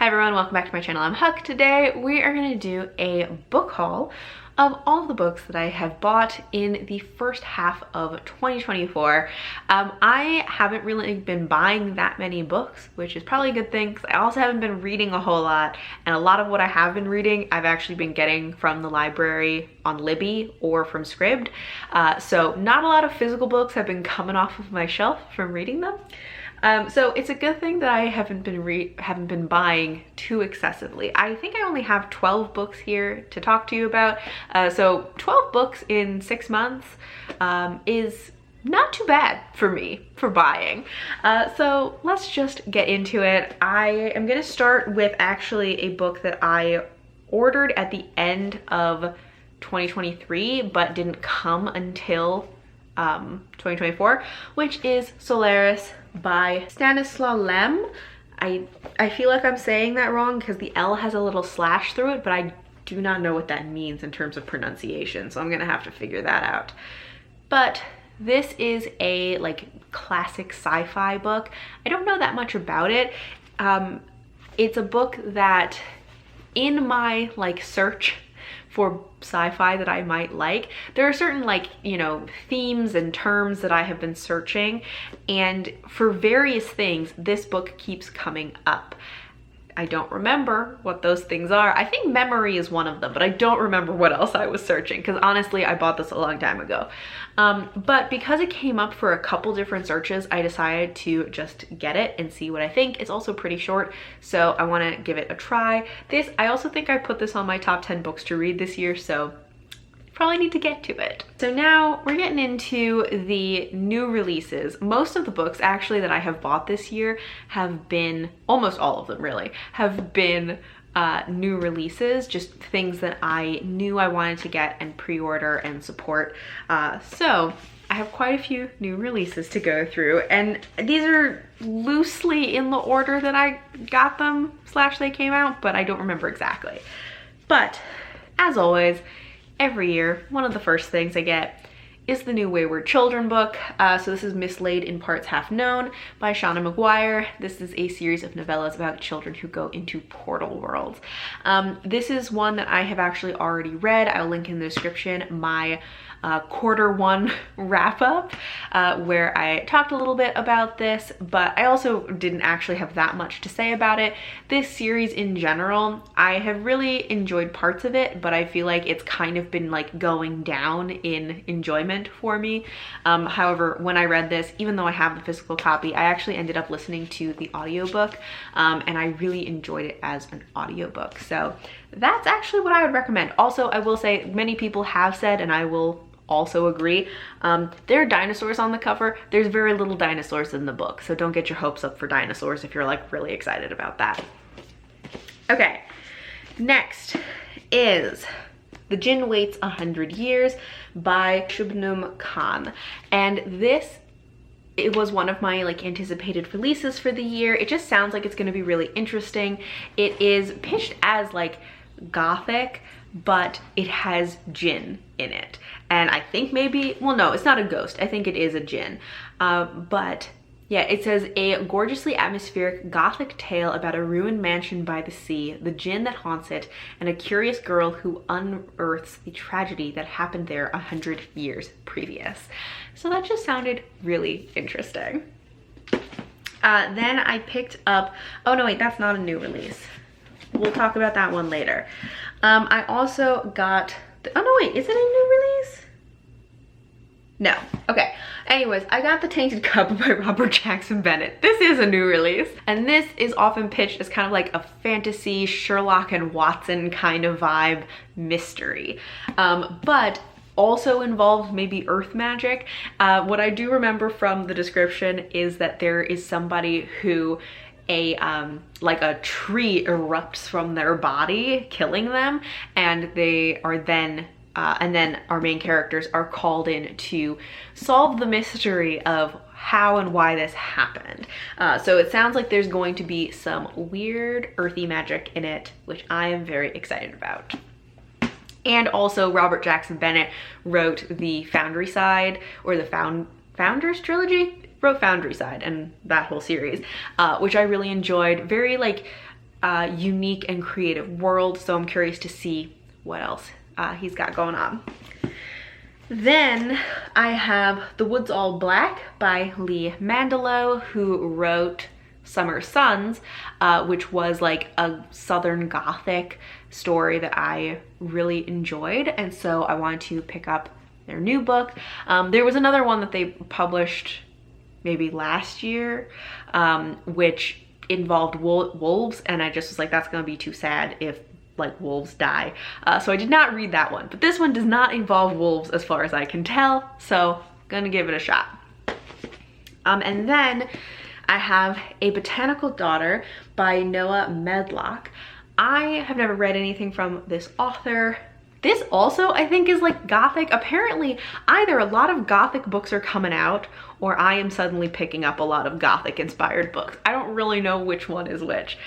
Hi everyone, welcome back to my channel. I'm Huck. Today we are going to do a book haul of all the books that I have bought in the first half of 2024. I haven't really been buying that many books, which is probably a good thing because I also haven't been reading a whole lot, and a lot of what I have been reading I've actually been getting from the library on Libby or from Scribd. So not a lot of physical books have been coming off of my shelf from reading them. So it's a good thing that I haven't been buying too excessively. I think I only have 12 books here to talk to you about. So 12 books in 6 months is not too bad for me for buying. So let's just get into it. I am going to start with actually a book that I ordered at the end of 2023 but didn't come until 2024, which is Solaris by Stanislaw Lem. I feel like I'm saying that wrong because the L has a little slash through it, but I do not know what that means in terms of pronunciation, so I'm gonna have to figure that out. But this is a classic sci-fi book. I don't know that much about it. It's a book that in my search for sci-fi that I might like, there are certain themes and terms that I have been searching, and for various things this book keeps coming up. I don't remember what those things are. I think memory is one of them, but I don't remember what else I was searching because honestly I bought this a long time ago. But because it came up for a couple different searches, I decided to just get it and see what I think. It's also pretty short, so I want to give it a try. I also think I put this on my top 10 books to read this year, so probably need to get to it. So now we're getting into the new releases. Most of the books actually that I have bought this year have been, almost all of them really, have been new releases, just things that I knew I wanted to get and pre-order and support. So I have quite a few new releases to go through, and these are loosely in the order that I got them / they came out, but I don't remember exactly. But as always, every year, one of the first things I get is the new Wayward Children book. So this is Mislaid in Parts Half Known by Shauna McGuire. This is a series of novellas about children who go into portal worlds. This is one that I have actually already read. I'll link in the description my Q1 wrap up where I talked a little bit about this, but I also didn't actually have that much to say about it. This series in general, I have really enjoyed parts of it, but I feel like it's kind of been going down in enjoyment for me. However, when I read this, even though I have the physical copy, I actually ended up listening to the audiobook, and I really enjoyed it as an audiobook. So that's actually what I would recommend. Also, I will say many people have said, and I will also agree, there are dinosaurs on the cover. There's very little dinosaurs in the book, so don't get your hopes up for dinosaurs if you're really excited about that. Okay, next is The Jinn Waits 100 Years by Shubnum Khan, and it was one of my anticipated releases for the year. It just sounds like it's going to be really interesting. It is pitched as gothic, but it has jinn in it, and I think maybe, well, no, it's not a ghost, I think it is a jinn, but yeah, it says a gorgeously atmospheric gothic tale about a ruined mansion by the sea, the jinn that haunts it, and a curious girl who unearths the tragedy that happened there 100 years previous. So that just sounded really interesting. Then I picked up, oh no wait, that's not a new release. We'll talk about that one later. I also got, oh no wait, is it a new release? No, okay. Anyways, I got The Tainted Cup by Robert Jackson Bennett. This is a new release, and this is often pitched as kind of a fantasy Sherlock and Watson kind of vibe mystery, but also involves maybe earth magic. What I do remember from the description is that there is somebody who a tree erupts from their body, killing them, and they are then and then our main characters are called in to solve the mystery of how and why this happened. So it sounds like there's going to be some weird earthy magic in it, which I am very excited about. And also Robert Jackson Bennett wrote the Foundry Side, or the Founders trilogy, wrote Foundry Side and that whole series, which I really enjoyed. Very unique and creative world. So I'm curious to see what else he's got going on. Then I have The Woods All Black by Lee Mandelo, who wrote Summer Suns, which was like a Southern Gothic story that I really enjoyed. And so I wanted to pick up their new book. There was another one that they published maybe last year, which involved wolves, and I just was like, that's gonna be too sad if like wolves die. So I did not read that one, but this one does not involve wolves as far as I can tell, so gonna give it a shot. And then I have A Botanical Daughter by Noah Medlock. I have never read anything from this author. This also, I think, is like Gothic. Apparently, either a lot of Gothic books are coming out, or I am suddenly picking up a lot of Gothic inspired books. I don't really know which one is which.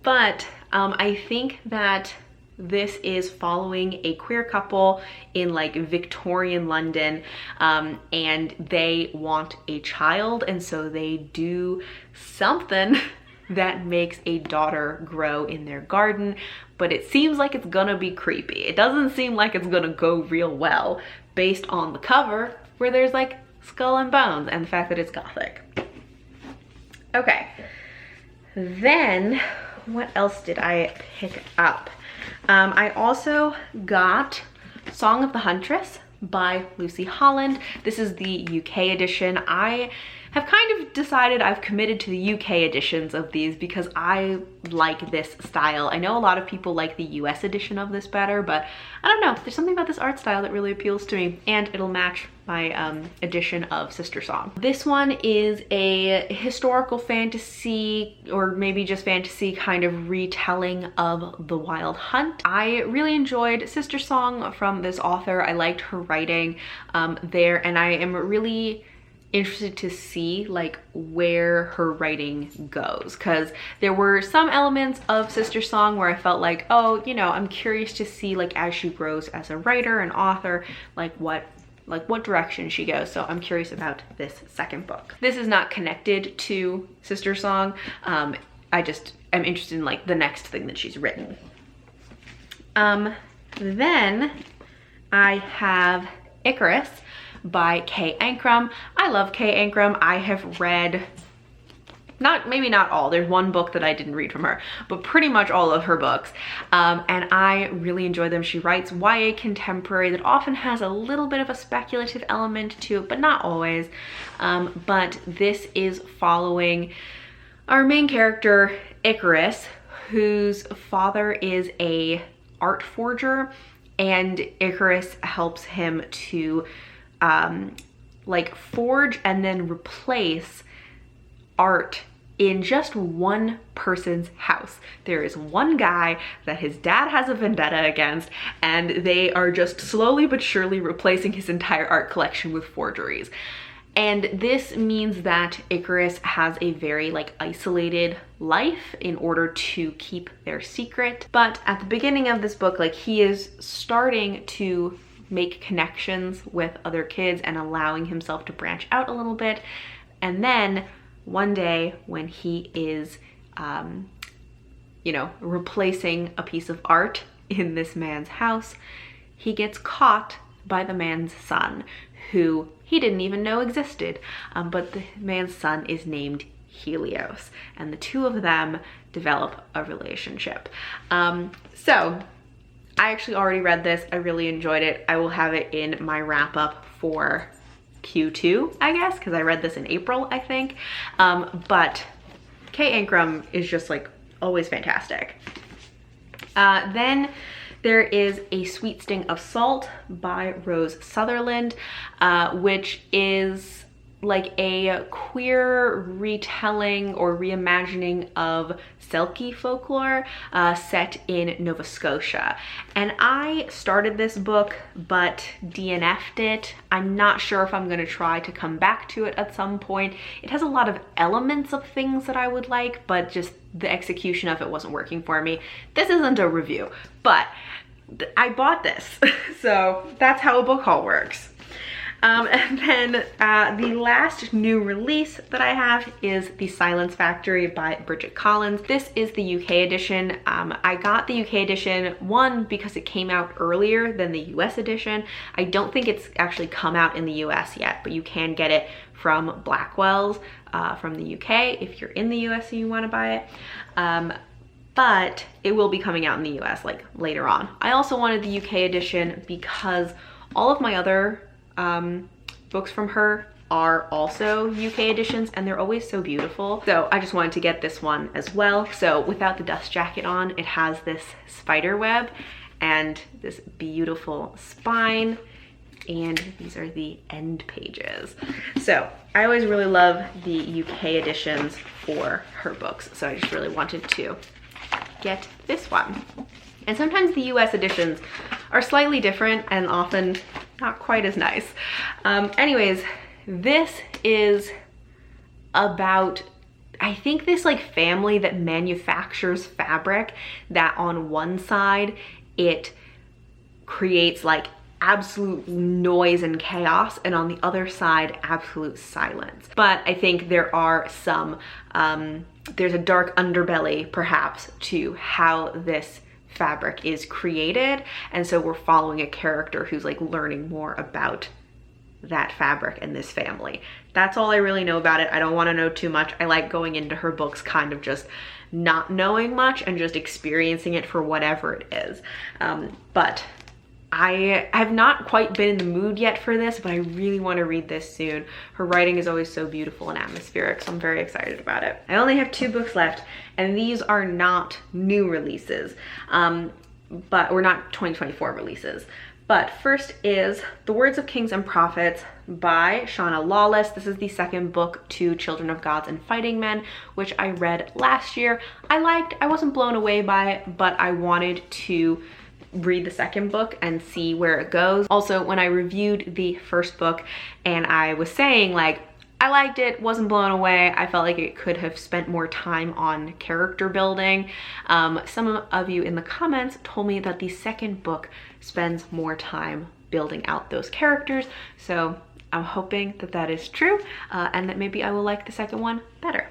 But I think that this is following a queer couple in like Victorian London, and they want a child, and so they do something that makes a daughter grow in their garden, but it seems like it's gonna be creepy. It doesn't seem like it's gonna go real well based on the cover, where there's like skull and bones and the fact that it's Gothic. Okay, then what else did I pick up? I also got Song of the Huntress by Lucy Holland. This is the UK edition. I have kind of decided I've committed to the UK editions of these because I like this style. I know a lot of people like the US edition of this better, but I don't know. There's something about this art style that really appeals to me, and it'll match my edition of Sister Song. This one is a historical fantasy, or maybe just fantasy, kind of retelling of The Wild Hunt. I really enjoyed Sister Song from this author. I liked her writing there, and I am really interested to see like where her writing goes, because there were some elements of Sister Song where I felt like, oh, you know, I'm curious to see like as she grows as a writer and author, like what direction she goes. So I'm curious about this second book. This is not connected to Sister Song. I just am interested in like the next thing that she's written. Then I have Icarus by Kay Ankrum. I love Kay Ankrum. I have read, maybe not all, there's one book that I didn't read from her, but pretty much all of her books. And I really enjoy them. She writes YA contemporary that often has a little bit of a speculative element to it, but not always. But this is following our main character, Icarus, whose father is a art forger, and Icarus helps him to like forge and then replace art in just one person's house. There is one guy that his dad has a vendetta against, and they are just slowly but surely replacing his entire art collection with forgeries. And this means that Icarus has a very like isolated life in order to keep their secret. But at the beginning of this book, like he is starting to make connections with other kids and allowing himself to branch out a little bit. And then one day when he is, you know, replacing a piece of art in this man's house, he gets caught by the man's son, who he didn't even know existed. But the man's son is named Helios, and the two of them develop a relationship. So I actually already read this. I really enjoyed it. I will have it in my wrap up for Q2, I guess, because I read this in April, I think. But Kay Ankrum is just like always fantastic. Then there is A Sweet Sting of Salt by Rose Sutherland, which is like a queer retelling or reimagining of Selkie folklore set in Nova Scotia. And I started this book but DNF'd it. I'm not sure if I'm gonna try to come back to it at some point. It has a lot of elements of things that I would like, but just the execution of it wasn't working for me. This isn't a review, but I bought this. So that's how a book haul works. And then the last new release that I have is The Silence Factory by Bridget Collins. This is the UK edition. I got the UK edition, one, because it came out earlier than the US edition. I don't think it's actually come out in the US yet, but you can get it from Blackwell's from the UK if you're in the US and you want to buy it. But it will be coming out in the US like later on. I also wanted the UK edition because all of my other books from her are also UK editions and they're always so beautiful. So I just wanted to get this one as well. So without the dust jacket on, it has this spider web and this beautiful spine, and these are the end pages. So I always really love the UK editions for her books, so I just really wanted to get this one. And sometimes the US editions are slightly different and often not quite as nice. Anyways, this is about, I think, this like family that manufactures fabric that on one side it creates like absolute noise and chaos, and on the other side absolute silence. But I think there are some there's a dark underbelly perhaps to how this fabric is created, and so we're following a character who's like learning more about that fabric and this family. That's all I really know about it. I don't want to know too much. I like going into her books kind of just not knowing much and just experiencing it for whatever it is. But I have not quite been in the mood yet for this, but I really want to read this soon. Her writing is always so beautiful and atmospheric, so I'm very excited about it. I only have 2 books left, and these are not new releases, or not 2024 releases. But first is The Words of Kings and Prophets by Shauna Lawless. This is the second book to Children of Gods and Fighting Men, which I read last year. I wasn't blown away by it, but I wanted to read the second book and see where it goes. Also, when I reviewed the first book and I was saying like, I liked it, wasn't blown away, I felt like it could have spent more time on character building. Some of you in the comments told me that the second book spends more time building out those characters, so I'm hoping that that is true and that maybe I will like the second one better.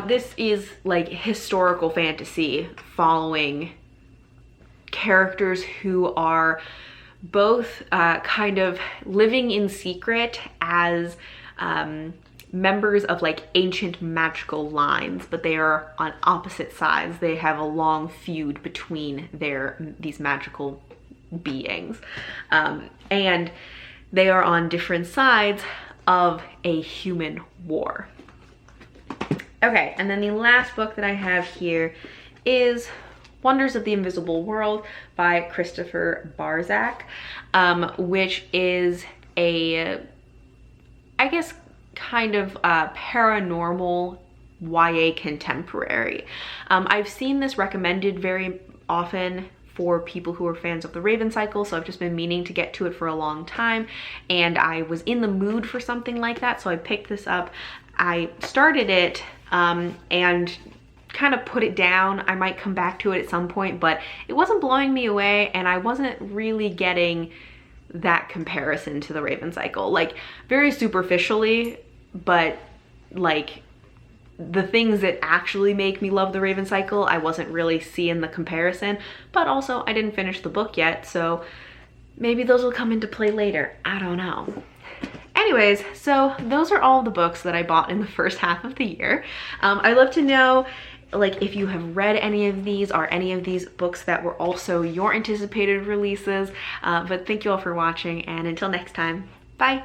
This is like historical fantasy following characters who are both kind of living in secret as members of like ancient magical lines, but they are on opposite sides. They have a long feud between these magical beings, and they are on different sides of a human war. Okay, and then the last book that I have here is Wonders of the Invisible World by Christopher Barzak, which is a, I guess, kind of paranormal YA contemporary. I've seen this recommended very often for people who are fans of the Raven Cycle, so I've just been meaning to get to it for a long time, and I was in the mood for something like that, so I picked this up. I started it and kind of put it down. I might come back to it at some point, but it wasn't blowing me away, and I wasn't really getting that comparison to the Raven Cycle, like very superficially, but like the things that actually make me love the Raven Cycle, I wasn't really seeing the comparison. But also I didn't finish the book yet, so maybe those will come into play later, I don't know. Anyways, so those are all the books that I bought in the first half of the year. I'd love to know like if you have read any of these, or any of these books that were also your anticipated releases. But thank you all for watching, and until next time, bye.